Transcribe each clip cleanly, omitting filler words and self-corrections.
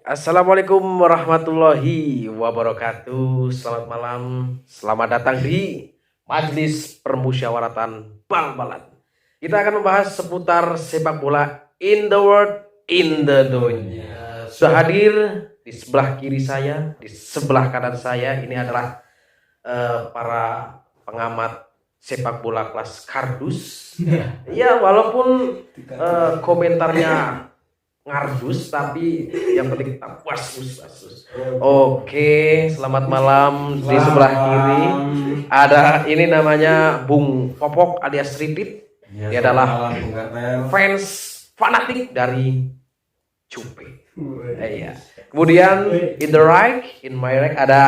Assalamualaikum warahmatullahi wabarakatuh. Selamat malam, selamat datang di Majelis Permusyawaratan Bal-Balan. Kita akan membahas seputar sepak bola in the world, in the dunia. Sudah hadir di sebelah kiri saya, di sebelah kanan saya. Ini adalah para pengamat sepak bola kelas kardus. Ya, walaupun komentarnya ngardus, tapi yang penting kita puas. Oke, selamat malam. Di sebelah kiri ada ini namanya Bung Popok alias Ridit. Dia adalah fans fanatik dari Jupe. Iya. Kemudian in the right, in my right ada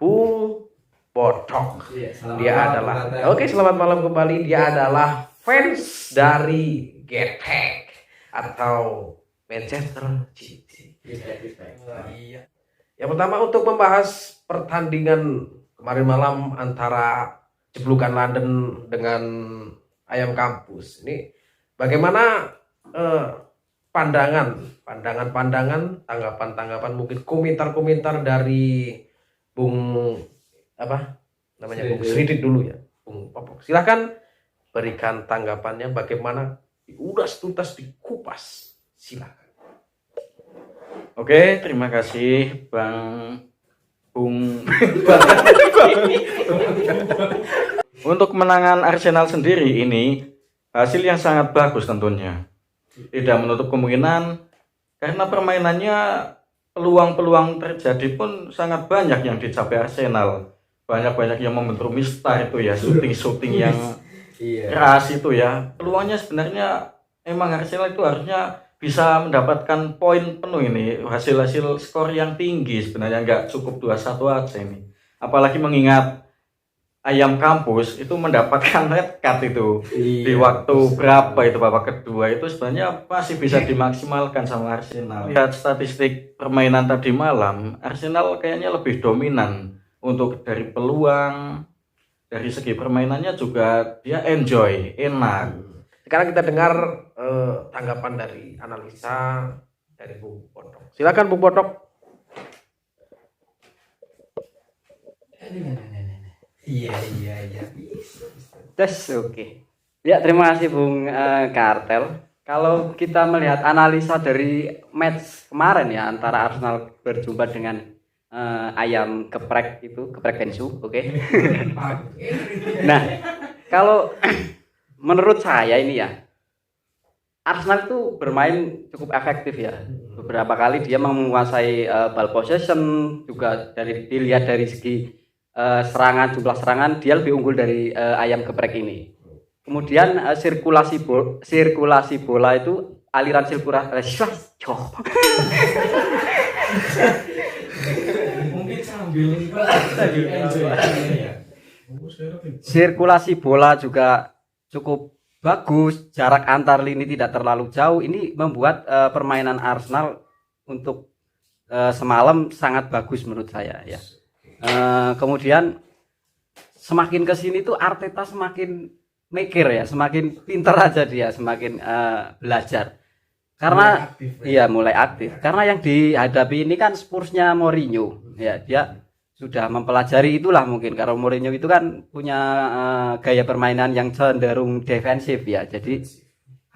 Bung Botok. Dia adalah selamat malam kembali. Dia adalah fans dari Getek atau Manchester City. Iya. Yang pertama untuk membahas pertandingan kemarin malam antara Jeblukan London dengan Ayam Kampus. Ini bagaimana pandangan, tanggapan, mungkin komentar dari Bung Bung Sridit dulu ya, Bung Popok. Silahkan berikan tanggapannya, bagaimana diulas tuntas, dikupas. Silakan. Oke, terima kasih Bung. Untuk kemenangan Arsenal sendiri ini hasil yang sangat bagus tentunya. Tidak menutup kemungkinan karena permainannya peluang-peluang terjadi pun sangat banyak yang dicapai Arsenal. Banyak yang membentur Mister itu ya, syuting yang keras itu ya. Peluangnya sebenarnya emang Arsenal itu harusnya bisa mendapatkan poin penuh ini, hasil skor yang tinggi sebenarnya, nggak cukup 2-1 aja ini. Apalagi mengingat Ayam Kampus itu mendapatkan red card itu di waktu berapa itu, babak kedua itu sebenarnya masih bisa dimaksimalkan sama Arsenal. Lihat statistik permainan tadi malam, Arsenal kayaknya lebih dominan untuk dari peluang, dari segi permainannya juga dia enjoy, enak. Sekarang kita dengar tanggapan dari analisa dari Bung Botok. Silakan Bung Botok. Iya. Tes oke. Ya, terima kasih Bung Kartel. Kalau kita melihat analisa dari match kemarin ya antara Arsenal berjumpa dengan Ayam Geprek Bensu, oke. Nah, kalau menurut saya ini ya, Arsenal itu bermain cukup efektif ya. Beberapa kali dia menguasai ball possession, juga dilihat dari segi jumlah serangan dia lebih unggul dari Ayam Geprek ini. Kemudian sirkulasi bola itu aliran sirkulasi bola juga cukup bagus, jarak antar lini tidak terlalu jauh. Ini membuat permainan Arsenal untuk semalam sangat bagus menurut saya ya. Kemudian semakin kesini tuh Arteta semakin mikir ya, semakin pintar aja dia, semakin belajar. Karena mulai aktif. Karena yang dihadapi ini kan Spursnya Mourinho ya, dia sudah mempelajari itulah mungkin. Karena Mourinho itu kan punya gaya permainan yang cenderung defensif ya. Jadi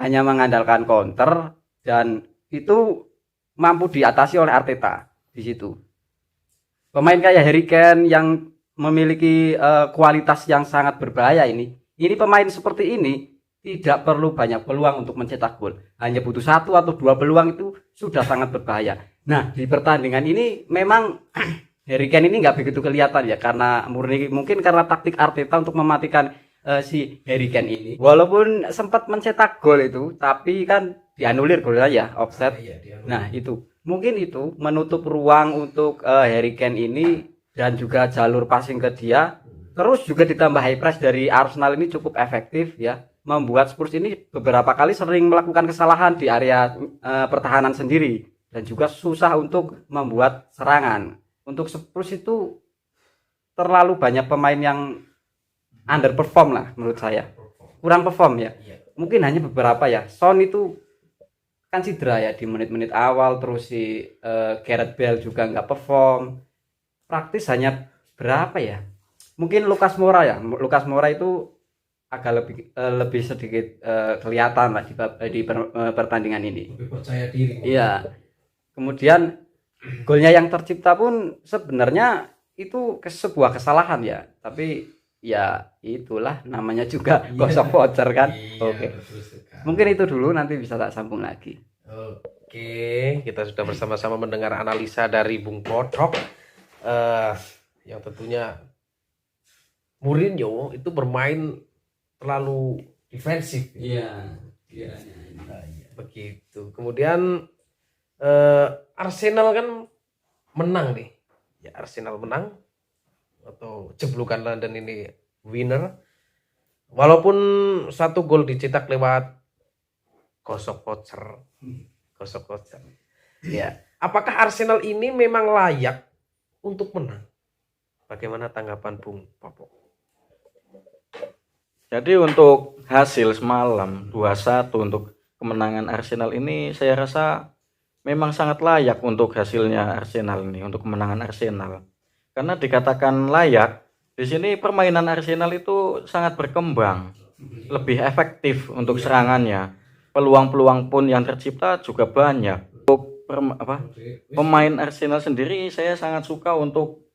hanya mengandalkan counter, dan itu mampu diatasi oleh Arteta di situ. Pemain kayak Harry Kane yang memiliki kualitas yang sangat berbahaya ini pemain seperti ini tidak perlu banyak peluang untuk mencetak gol. Hanya butuh 1 atau 2 peluang itu sudah sangat berbahaya. Nah, di pertandingan ini memang Harry Kane ini nggak begitu kelihatan ya, karena mungkin karena taktik Arteta untuk mematikan si Harry Kane ini. Walaupun sempat mencetak gol itu, tapi kan dianulir golnya ya, offside. Nah, itu mungkin itu menutup ruang untuk Harry Kane ini, dan juga jalur passing ke dia. Terus juga ditambah high press dari Arsenal ini cukup efektif ya, membuat Spurs ini beberapa kali sering melakukan kesalahan di area pertahanan sendiri, dan juga susah untuk membuat serangan. Untuk Spurs itu terlalu banyak pemain yang underperform lah menurut saya, kurang perform ya. Mungkin hanya beberapa ya. Son itu kan cedera ya di menit-menit awal, terus si Gareth Bale juga nggak perform. Praktis hanya berapa ya? Mungkin Lucas Moura ya. Lucas Moura itu agak lebih sedikit kelihatan lah di pertandingan ini. Lebih percaya diri. Iya. Kemudian golnya yang tercipta pun sebenarnya itu sebuah kesalahan ya. Tapi ya itulah namanya juga gosok voucher kan. Oke. Mungkin itu dulu, nanti bisa tak sambung lagi. Oke, kita sudah bersama-sama mendengar analisa dari Bung Potok. Yang tentunya Mourinho itu bermain terlalu defensif. Iya. Begitu. Kemudian Arsenal kan menang nih. Ya, Arsenal menang atau jeblukan London ini winner. Walaupun satu gol dicetak lewat gosok voucher. Ya, apakah Arsenal ini memang layak untuk menang? Bagaimana tanggapan Bung Popo? Jadi untuk hasil semalam 2-1 untuk kemenangan Arsenal ini, saya rasa memang sangat layak untuk hasilnya Arsenal ini, untuk kemenangan Arsenal. Karena dikatakan layak, di sini permainan Arsenal itu sangat berkembang, lebih efektif untuk serangannya. Peluang-peluang pun yang tercipta juga banyak. Untuk pemain Arsenal sendiri, saya sangat suka untuk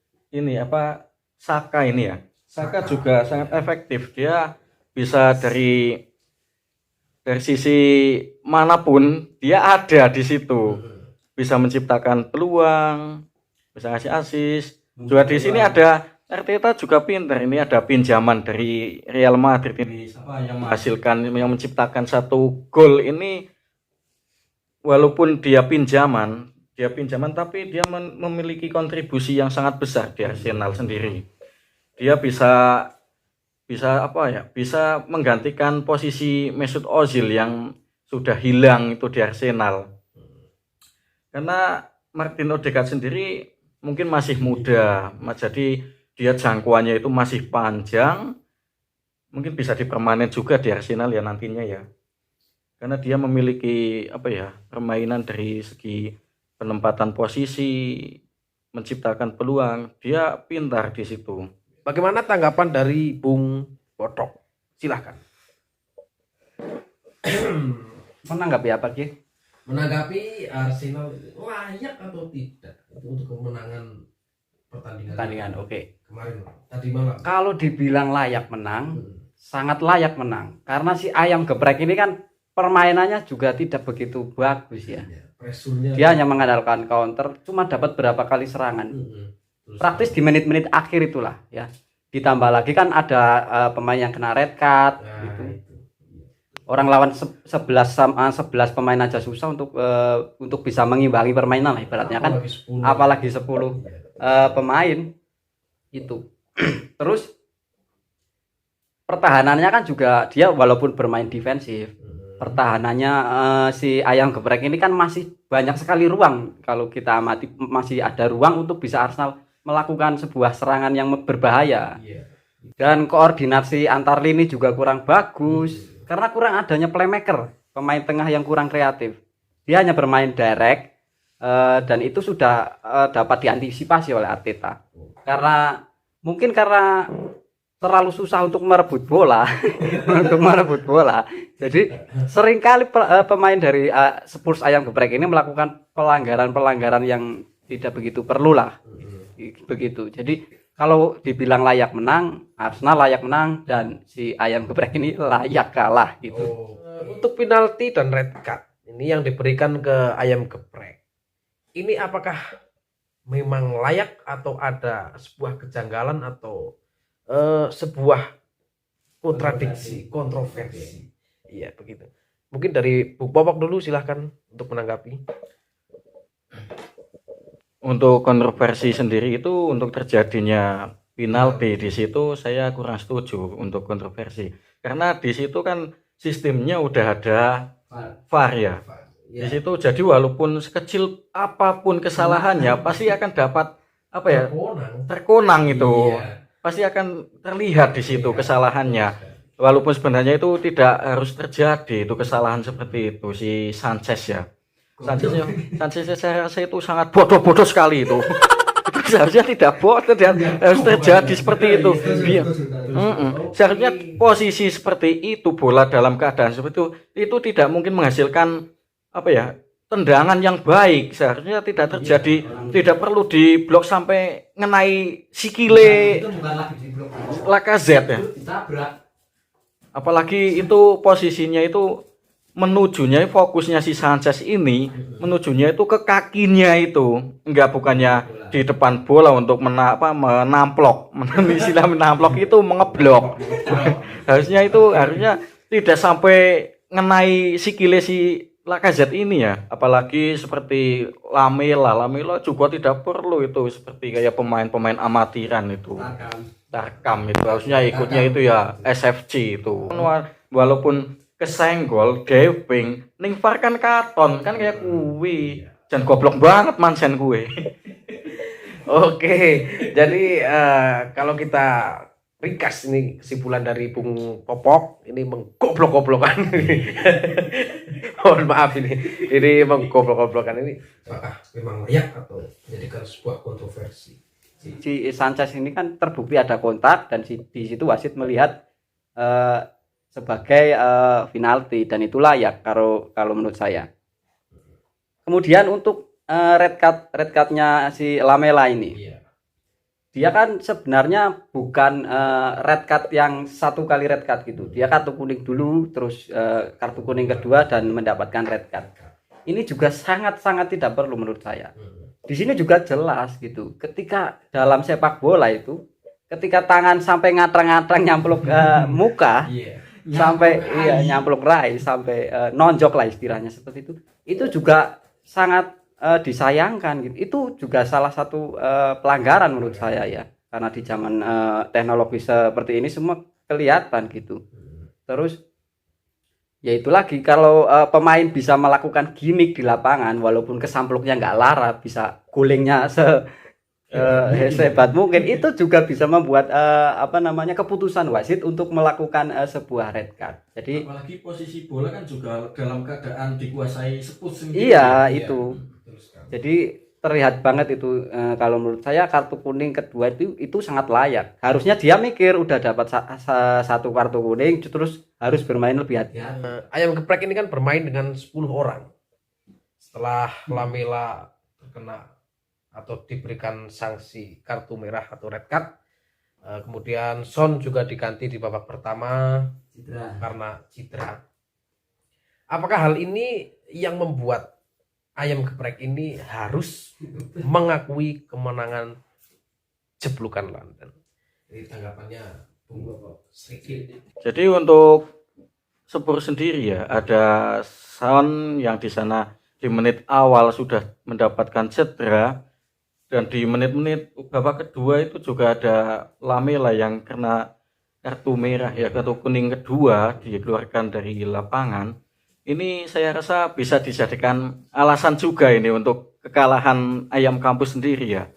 Saka ini ya. Saka juga sangat efektif. Dia bisa dari sisi manapun dia ada di situ. Bisa menciptakan peluang, bisa ngasih assist. Juga di sini ada Arteta juga pintar. Ini ada pinjaman dari Real Madrid ini yang yang menciptakan satu gol ini. Walaupun dia pinjaman tapi dia memiliki kontribusi yang sangat besar di Arsenal sendiri. Dia bisa menggantikan posisi Mesut Ozil yang sudah hilang itu di Arsenal. Karena Martin Odegaard sendiri mungkin masih muda, jadi dia jangkauannya itu masih panjang, mungkin bisa dipermanen juga di Arsenal ya nantinya ya. Karena dia memiliki permainan dari segi penempatan posisi, menciptakan peluang, dia pintar di situ. Bagaimana tanggapan dari Bung Potok? Silahkan. Menanggapi apa, Ki? Menanggapi Arsenal layak atau tidak untuk kemenangan pertandingan. Oke. Kemarin tadi malam. Kalau dibilang layak menang, sangat layak menang. Karena si ayam geprek ini kan permainannya juga tidak begitu bagus ya. Dia hanya mengandalkan counter, cuma dapat berapa kali serangan. Praktis di menit-menit akhir itulah ya. Ditambah lagi kan ada pemain yang kena red card gitu. Orang lawan 11 pemain aja susah untuk bisa mengimbangi permainan lah ibaratnya kan. Apalagi 10 pemain itu. Terus pertahanannya kan juga dia walaupun bermain defensif, pertahanannya si ayam geprek ini kan masih banyak sekali ruang. Kalau kita amati masih ada ruang untuk bisa Arsenal melakukan sebuah serangan yang berbahaya. Dan koordinasi antar lini juga kurang bagus karena kurang adanya playmaker, pemain tengah yang kurang kreatif. Dia hanya bermain direct dan itu sudah dapat diantisipasi oleh Arteta. Karena terlalu susah untuk merebut bola, Jadi seringkali pemain dari Spurs ayam geprek ini melakukan pelanggaran yang tidak begitu perlu lah. Begitu. Jadi kalau dibilang layak menang, Arsenal layak menang dan si ayam geprek ini layak kalah gitu. Untuk penalti dan red card ini yang diberikan ke ayam geprek. Ini apakah memang layak atau ada sebuah kejanggalan atau sebuah kontroversi. Iya begitu. Mungkin dari Bung Popok dulu silahkan untuk menanggapi. Untuk kontroversi sendiri itu untuk terjadinya penalti di situ saya kurang setuju untuk kontroversi. Karena di situ kan sistemnya udah ada VAR ya. Di situ jadi walaupun sekecil apapun kesalahannya pasti akan dapat terkonang itu. Pasti akan terlihat di situ kesalahannya. Walaupun sebenarnya itu tidak harus terjadi itu kesalahan seperti itu si Sanchez ya. Sanchez saya rasa itu sangat bodoh sekali itu. Itu seharusnya tidak bodoh dan harus terjadi seperti itu. Seharusnya posisi seperti itu, bola dalam keadaan seperti itu tidak mungkin menghasilkan tendangan yang baik. Seharusnya tidak terjadi, tidak perlu diblok sampai ngenai sikile Lacazette ya. Apalagi itu posisinya itu menujunya, fokusnya si Sanchez ini menujunya itu ke kakinya itu, enggak, bukannya di depan bola untuk menamplok. Istilah menamplok itu mengeblok. harusnya tidak sampai ngenai sikile si Lacazette ini ya. Apalagi seperti Lamela juga tidak perlu itu, seperti kayak pemain-pemain amatiran itu. Tarkam itu harusnya ikutnya itu ya SFC itu. Walaupun kesenggol Deping ning VAR kan katon kan kayak kuwi. Jan goblok banget mansen gue. Oke, jadi kalau kita ringkas ini kesimpulan dari Bung Popok, ini menggoblok-goblokan. Mohon maaf ini menggoblok-goblokan ini. Apakah memang layak atau menjadikan sebuah kontroversi? Si Sanchez ini kan terbukti ada kontak dan di situ wasit melihat sebagai penalti dan itu layak kalau menurut saya. Kemudian untuk red cardnya si Lamela ini, dia kan sebenarnya bukan red card yang satu kali red card gitu. Dia kartu kuning dulu, terus kartu kuning kedua dan mendapatkan red card. Ini juga sangat-sangat tidak perlu menurut saya. Di sini juga jelas gitu. Ketika dalam sepak bola itu, ketika tangan sampai ngatrang-ngatrang nyampluk muka, sampai nyampluk rai, sampai nonjok lah istilahnya seperti itu juga sangat disayangkan gitu. Itu juga salah satu pelanggaran menurut saya ya. Karena di zaman teknologi seperti ini semua kelihatan gitu. Terus ya itu lagi, kalau pemain bisa melakukan gimmick di lapangan walaupun kesampluknya nggak lara, bisa gulingnya sehebat mungkin, itu juga bisa membuat keputusan wasit untuk melakukan sebuah red card. Jadi apalagi posisi bola kan juga dalam keadaan dikuasai Spurs sendiri. Iya, itu. Jadi terlihat banget itu, kalau menurut saya kartu kuning kedua itu sangat layak. Harusnya dia mikir udah dapat satu kartu kuning terus harus bermain lebih hati-hati. Ayam geprek ini kan bermain dengan 10 orang. Setelah Lamela terkena atau diberikan sanksi kartu merah atau red card, kemudian Son juga diganti di babak pertama karena cedera. Apakah hal ini yang membuat ayam geprek ini harus mengakui kemenangan jeblukan London? Ini tanggapannya Bung sedikit. Jadi untuk Spurs sendiri ya, ada Son yang di sana di menit awal sudah mendapatkan cedera, dan di menit-menit babak kedua itu juga ada Lamela yang kena kartu merah ya, kartu kuning kedua, dikeluarkan dari lapangan. Ini saya rasa bisa dijadikan alasan juga ini untuk kekalahan ayam kampus sendiri ya.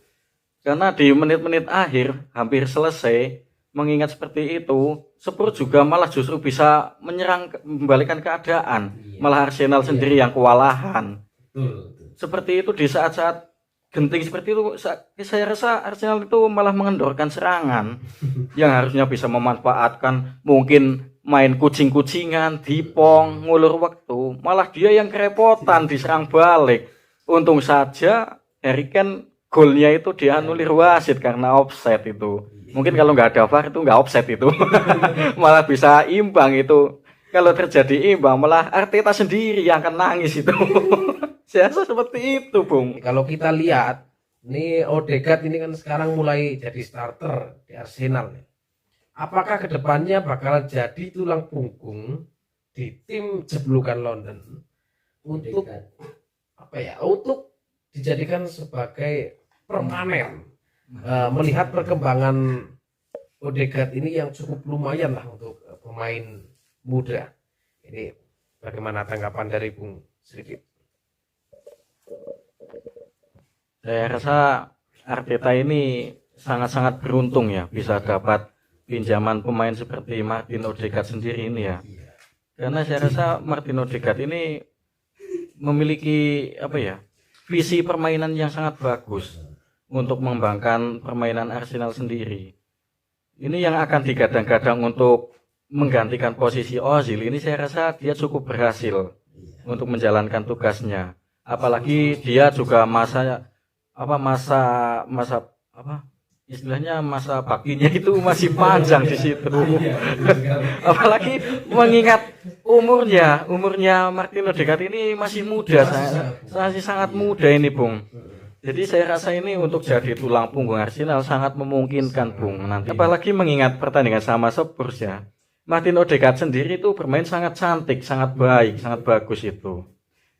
Karena di menit-menit akhir hampir selesai, mengingat seperti itu, Spurs juga malah justru bisa membalikan keadaan. Malah Arsenal sendiri yang kewalahan. Seperti itu di saat-saat genting seperti itu, saya rasa Arsenal itu malah mengendorkan serangan yang harusnya bisa memanfaatkan, mungkin main kucing-kucingan, dipong, ngulur waktu, malah dia yang kerepotan diserang balik. Untung saja Harry Kane golnya itu dianulir wasit karena offside itu. Mungkin kalau nggak ada VAR itu nggak offside itu. Malah bisa imbang itu. Kalau terjadi imbang malah Arteta sendiri yang akan nangis itu. Saya rasa seperti itu, Bung. Kalau kita lihat, ini Odegaard ini kan sekarang mulai jadi starter di Arsenal. Apakah kedepannya bakal jadi tulang punggung di tim jeblukan London untuk untuk dijadikan sebagai permanen? Melihat perkembangan Odegaard ini yang cukup lumayan lah untuk pemain muda. Ini bagaimana tanggapan dari Bung sedikit? Saya rasa Arteta ini sangat-sangat beruntung ya bisa dapat pinjaman pemain seperti Martin Odegaard sendiri ini ya. Karena saya rasa Martin Odegaard ini memiliki apa ya, visi permainan yang sangat bagus untuk mengembangkan permainan Arsenal sendiri. Ini yang akan digadang-gadang untuk menggantikan posisi Ozil. Ini saya rasa dia cukup berhasil untuk menjalankan tugasnya. Apalagi dia juga masa istilahnya masa baktinya itu masih panjang di situ. Apalagi mengingat umurnya Martin Odegaard ini masih muda, masih sangat muda ini, Bung. Jadi saya rasa ini untuk jadi tulang punggung Arsenal sangat memungkinkan, Bung, nanti. Apalagi mengingat pertandingan sama Spurs ya. Martin Odegaard sendiri itu bermain sangat cantik, sangat baik, sangat bagus itu.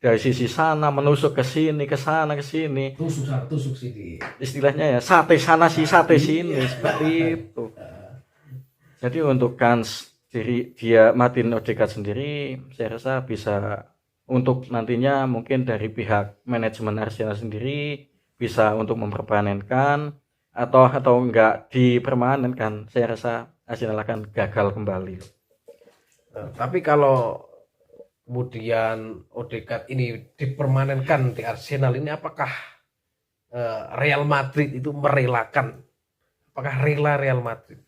Dari sisi sana menusuk ke sini, ke sana, ke sini. Tusuk sini. Istilahnya ya, sate sana sih, sate sini, seperti itu. Jadi untuk kans dia Martin Odegaard sendiri, saya rasa bisa untuk nantinya mungkin dari pihak manajemen Arsenal sendiri bisa untuk mempermanenkan atau enggak dipermanenkan. Saya rasa Arsenal akan gagal kembali. Tapi kalau kemudian Odegaard ini dipermanenkan di Arsenal ini, apakah Real Madrid itu merelakan? Apakah rela Real Madrid?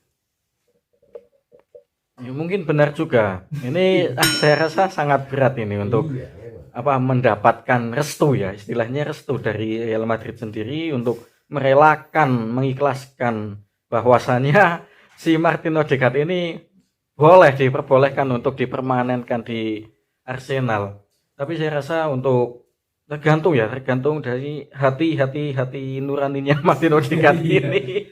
Ya, mungkin benar juga. Ini saya rasa sangat berat ini untuk mendapatkan restu ya, istilahnya restu dari Real Madrid sendiri untuk merelakan, mengikhlaskan bahwasannya si Martin Odegaard ini boleh diperbolehkan untuk dipermanenkan di Arsenal. Tapi saya rasa untuk tergantung dari hati nuraninya Martin Odegaard ini.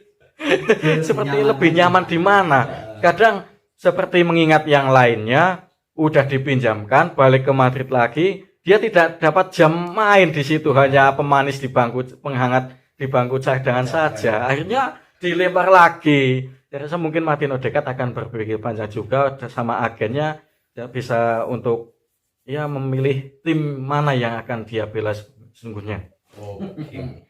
Seperti lebih nyaman di mana. Kadang seperti mengingat yang lainnya udah dipinjamkan balik ke Madrid lagi, dia tidak dapat jam main di situ, hanya pemanis di bangku penghangat di bangku cadangan saja. Akhirnya dilempar lagi. Saya rasa mungkin Martin Odegaard akan berpikir panjang juga sama agennya, ya, bisa untuk ya memilih tim mana yang akan dia bela sesungguhnya. Oke.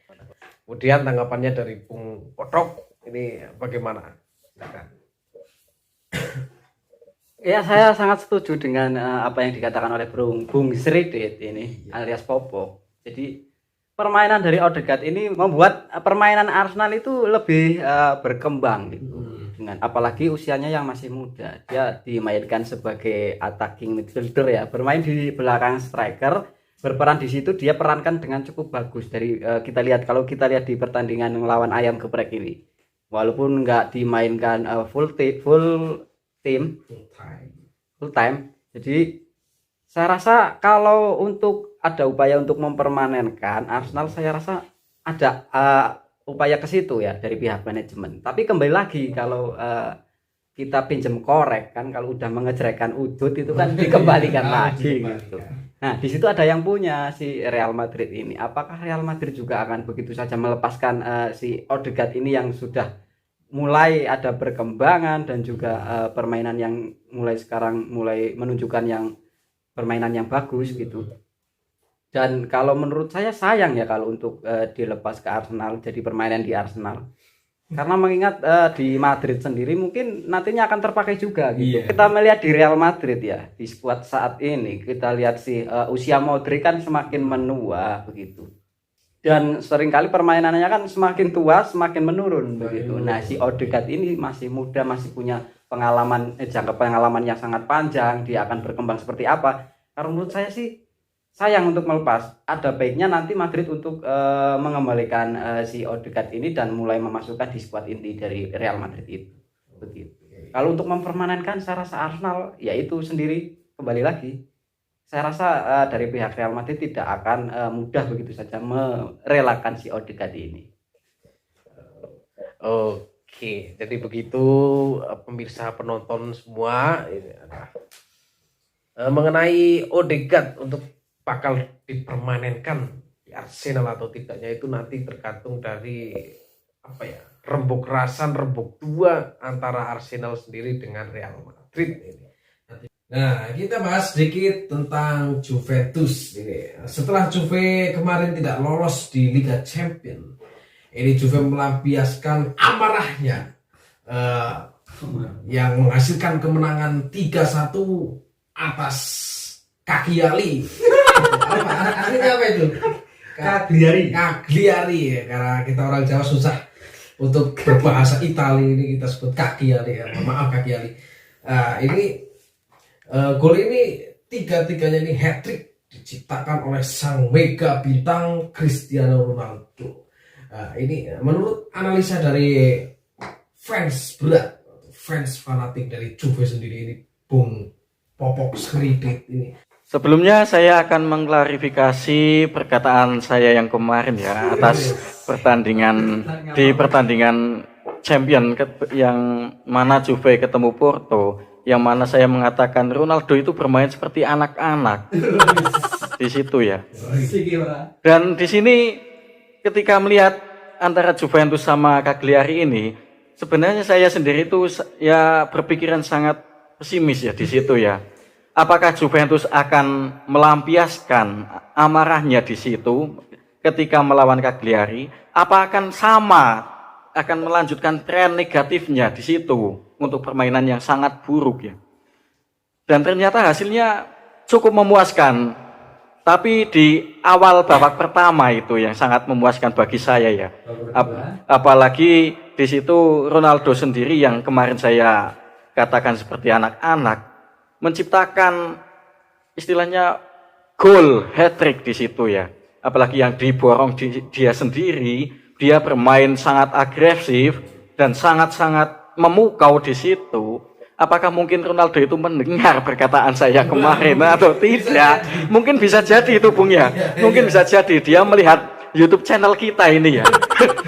Kemudian tanggapannya dari Bung Kotok ini bagaimana? Silakan. Ya, saya sangat setuju dengan apa yang dikatakan oleh Bung Sridit ini alias Popo. Jadi permainan dari Odegaard ini membuat permainan Arsenal itu lebih berkembang gitu. Dengan apalagi usianya yang masih muda. Dia dimainkan sebagai attacking midfielder ya, bermain di belakang striker, berperan di situ dia perankan dengan cukup bagus dari kita lihat di pertandingan melawan Ayam Geprek ini. Walaupun nggak dimainkan full time. Jadi saya rasa kalau untuk ada upaya untuk mempermanenkan Arsenal, saya rasa ada upaya ke situ ya dari pihak manajemen. Tapi kembali lagi kalau kita pinjam korek kan, kalau udah mengejrekan udut itu kan dikembalikan lagi gitu. Nah, di situ ada yang punya si Real Madrid ini. Apakah Real Madrid juga akan begitu saja melepaskan si Odegaard ini yang sudah mulai ada perkembangan dan juga permainan yang mulai menunjukkan yang permainan yang bagus gitu. Dan kalau menurut saya sayang ya kalau untuk dilepas ke Arsenal, jadi permainan di Arsenal. Karena mengingat di Madrid sendiri mungkin nantinya akan terpakai juga gitu. Kita melihat di Real Madrid ya, di skuad saat ini kita lihat usia Modric kan semakin menua begitu. Dan seringkali permainannya kan semakin tua semakin menurun begitu. Nah, si Odegaard ini masih muda, masih punya jangka pengalaman yang sangat panjang. Dia akan berkembang seperti apa? Karena menurut saya sih sayang untuk melepas. Ada baiknya nanti Madrid untuk mengembalikan si Odegaard ini dan mulai memasukkan di skuad inti dari Real Madrid itu. Begitu. Kalau untuk mempermanenkan saya rasa Arsenal ya itu sendiri kembali lagi. Saya rasa dari pihak Real Madrid tidak akan mudah begitu saja merelakan si Odegaard ini. Oke, jadi begitu pemirsa penonton semua ini adalah mengenai Odegaard untuk bakal dipermanenkan di Arsenal atau tidaknya itu nanti tergantung dari rembuk tua antara Arsenal sendiri dengan Real Madrid ini. Nah, kita bahas sedikit tentang Juventus ini. Setelah Juve kemarin tidak lolos di Liga Champions, ini Juve melampiaskan amarahnya yang menghasilkan kemenangan 3-1 atas kaki Ali. Artinya apa itu? Cagliari ya, karena kita orang Jawa susah untuk berbahasa Itali, ini kita sebut Cagliari ya. Maaf Cagliari. Ini gol ini tiga-tiganya ini hat trick diciptakan oleh sang mega bintang Cristiano Ronaldo. Ini menurut analisa dari fans berat, fans fanatik dari Juve sendiri ini, Bung Popok Skridit ini. Sebelumnya saya akan mengklarifikasi perkataan saya yang kemarin ya atas pertandingan champion yang mana Juve ketemu Porto, yang mana saya mengatakan Ronaldo itu bermain seperti anak-anak di situ ya. Dan di sini ketika melihat antara Juventus sama Cagliari ini, sebenarnya saya sendiri itu ya berpikiran sangat pesimis ya di situ ya. Apakah Juventus akan melampiaskan amarahnya di situ ketika melawan Cagliari? Apa akan melanjutkan tren negatifnya di situ untuk permainan yang sangat buruk ya? Dan ternyata hasilnya cukup memuaskan. Tapi di awal babak pertama itu yang sangat memuaskan bagi saya ya. Apalagi di situ Ronaldo sendiri yang kemarin saya katakan seperti anak-anak, menciptakan istilahnya gol hat-trick di situ ya. Apalagi yang diborong dia sendiri, dia bermain sangat agresif dan sangat-sangat memukau di situ. Apakah mungkin Ronaldo itu mendengar perkataan saya kemarin atau tidak? Mungkin bisa jadi itu Bung ya. Mungkin bisa jadi dia melihat YouTube channel kita ini ya.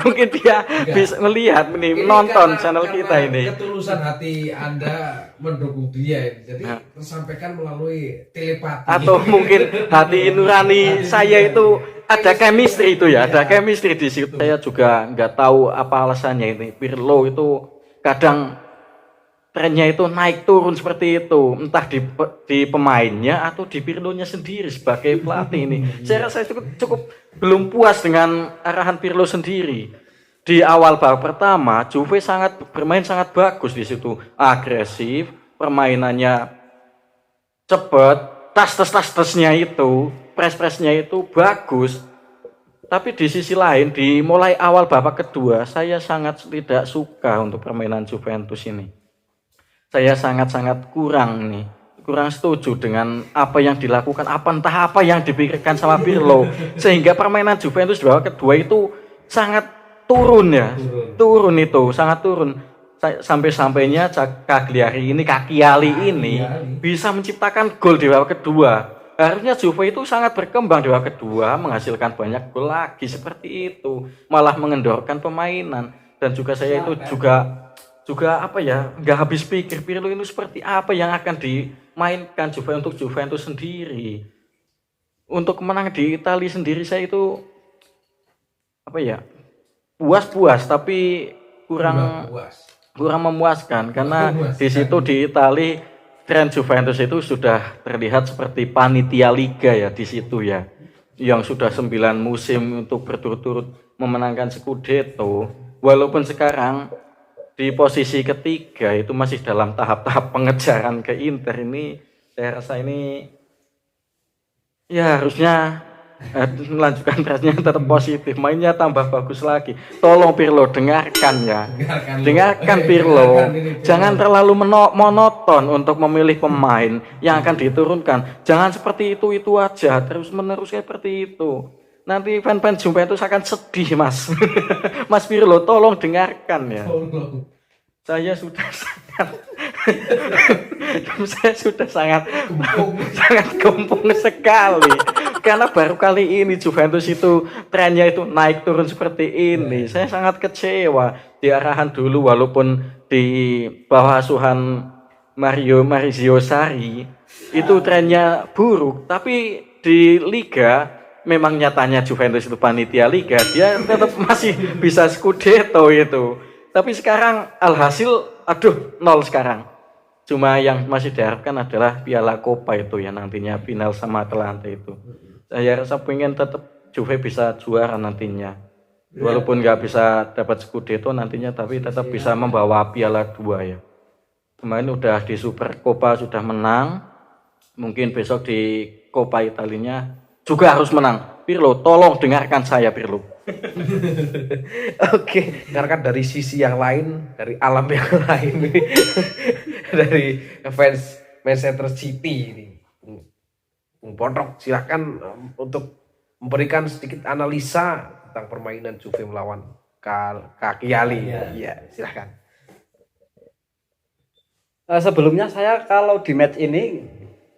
Mungkin dia bisa melihat menonton channel kita ini. Ketulusan hati Anda mendukung dia, jadi tersampaikan melalui telepati. Atau mungkin hati nurani saya itu ada chemistry itu ya, ada chemistry di situ. Saya juga nggak tahu apa alasannya ini. Pirlo itu kadang trennya itu naik turun seperti itu, entah di pemainnya atau di Pirlo-nya sendiri sebagai pelatih ini. Saya rasa cukup belum puas dengan arahan Pirlo sendiri. Di awal babak pertama, Juve bermain sangat bagus di situ, agresif, permainannya cepat, tas-tasnya itu, press-pressnya itu bagus. Tapi di sisi lain, di mulai awal babak kedua, saya sangat tidak suka untuk permainan Juventus ini. Saya sangat-sangat kurang setuju dengan apa yang dilakukan, entah apa yang dipikirkan sama Pirlo, sehingga permainan Juventus di babak kedua itu sangat turun ya, sangat turun. Sampai-sampainya Cagliari ini bisa menciptakan gol di babak kedua. Harusnya Juve itu sangat berkembang di babak kedua, menghasilkan banyak gol lagi seperti itu, malah mengendorkan permainan. Dan juga saya itu juga apa ya, nggak habis pikir Pirlo ini seperti apa yang akan dimainkan untuk Juventus sendiri. Untuk menang di Italia sendiri saya itu apa ya, puas tapi kurang memuaskan, karena di situ di Italia tren Juventus itu sudah terlihat seperti panitia liga ya di situ ya, yang sudah 9 musim untuk berturut-turut memenangkan Scudetto, walaupun sekarang di posisi ketiga itu masih dalam tahap-tahap pengejaran ke Inter. Ini saya rasa ini ya harusnya melanjutkan trennya tetap positif, mainnya tambah bagus lagi. Tolong Pirlo dengarkan ya, dengarkan Pirlo, jangan terlalu monoton untuk memilih pemain yang akan diturunkan. Jangan seperti itu aja terus menerus seperti itu. Nanti fan-fan Juventus akan sedih Mas. Mas Pirlo, tolong dengarkan ya. Saya sudah sangat gempung sekali. Karena baru kali ini Juventus itu trennya itu naik turun seperti ini. Saya sangat kecewa. Di arahan dulu walaupun di bawah asuhan Maurizio Sarri itu trennya buruk, tapi di Liga memang nyatanya Juventus itu panitia Liga, dia tetap masih bisa Scudetto itu. Tapi sekarang alhasil nol sekarang. Cuma yang masih diharapkan adalah Piala Coppa itu ya, nantinya final sama Atalanta itu. Saya rasa pengen tetap Juve bisa juara nantinya. Walaupun nggak bisa dapat Scudetto nantinya, tapi tetap bisa membawa Piala 2 ya. Kemarin udah di Super Coppa sudah menang. Mungkin besok di Coppa Italinya juga harus menang. Pirlo, tolong dengarkan saya Pirlo. Oke, dengarkan dari sisi yang lain, dari alam yang lain, dari fans Manchester City ini. Bung Pondok, silahkan untuk memberikan sedikit analisa tentang permainan Juve melawan Cagliari. Ya, silahkan. Sebelumnya saya kalau di match ini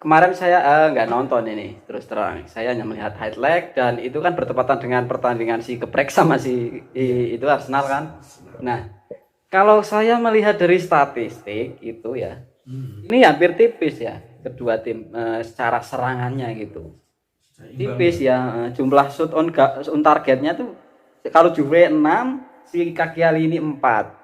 kemarin saya nggak nonton ini terus terang. Saya hanya melihat highlight dan itu kan bertepatan dengan pertandingan si geprek sama itu Arsenal kan. Nah, kalau saya melihat dari statistik itu ya, ini hampir tipis ya kedua tim secara serangannya gitu. Tipis ya, jumlah shoot on targetnya tuh kalau Juve 6, si Cagliari ini 4.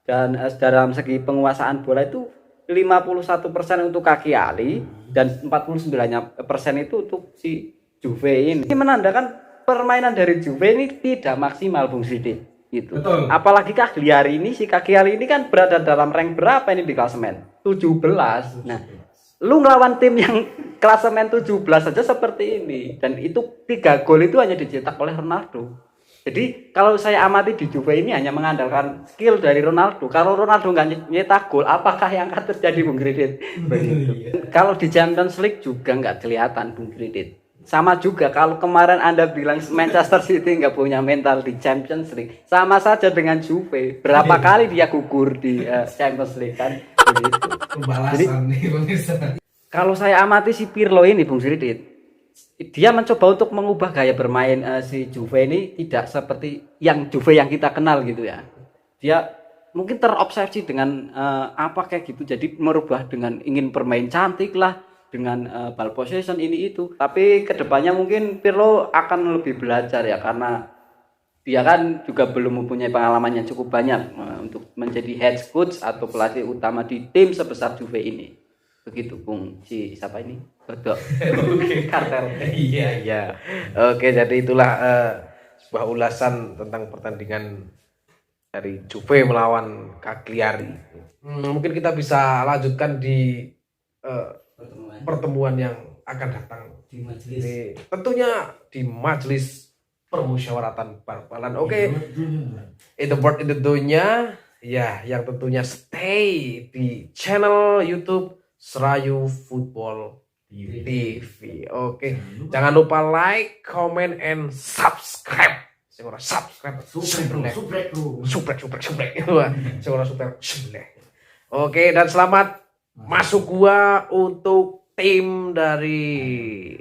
Dan dalam segi penguasaan bola itu 51% untuk Cagliari dan 49% itu untuk si Juve ini. Ini menandakan permainan dari Juve ini tidak maksimal Bung Sidit gitu. Betul. Apalagi Cagliari ini, si Cagliari ini kan berada dalam rank berapa ini di klasemen? 17. Nah, lu ngelawan tim yang klasemen 17 saja seperti ini dan itu 3 gol itu hanya dicetak oleh Ronaldo. Jadi kalau saya amati di Juve ini hanya mengandalkan skill dari Ronaldo. Kalau Ronaldo nggak nyetak gol, apakah yang akan terjadi Bung Kredit? Begitu. Kalau di Champions League juga nggak kelihatan Bung Kredit. Sama juga kalau kemarin Anda bilang Manchester City nggak punya mental di Champions League, sama saja dengan Juve. Berapa kali dia gugur di Champions League kan? Begitu. Jadi, kalau saya amati si Pirlo ini Bung Kredit, dia mencoba untuk mengubah gaya bermain si Juve ini tidak seperti yang Juve yang kita kenal gitu ya. Dia mungkin terobsesi dengan apa kayak gitu. Jadi merubah dengan ingin bermain cantik lah, dengan ball possession ini itu. Tapi kedepannya mungkin Pirlo akan lebih belajar ya karena dia kan juga belum mempunyai pengalaman yang cukup banyak untuk menjadi head coach atau pelatih utama di tim sebesar Juve ini. Begitu Bung siapa ini? Bedok. Oke, kartel. Iya. Oke, jadi itulah sebuah ulasan tentang pertandingan dari Juve melawan Cagliari. Mungkin kita bisa lanjutkan di pertemuan yang akan datang di majelis. Tentunya di majelis permusyawaratan bal-balan. Oke. Itu word itu dunia ya yang tentunya stay di channel YouTube Serayu Football TV. Oke. Jangan lupa like, comment, and subscribe. Saya ora subscribe. Subrek. Oke, dan selamat masuk gua untuk tim dari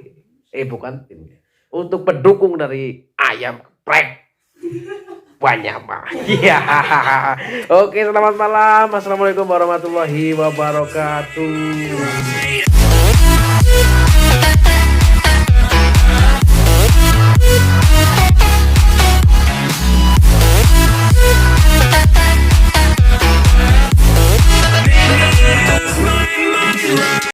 bukan tim. Untuk pendukung dari Ayam Geprek. Banyak mah. Iya. Oke, selamat malam. Assalamualaikum warahmatullahi wabarakatuh.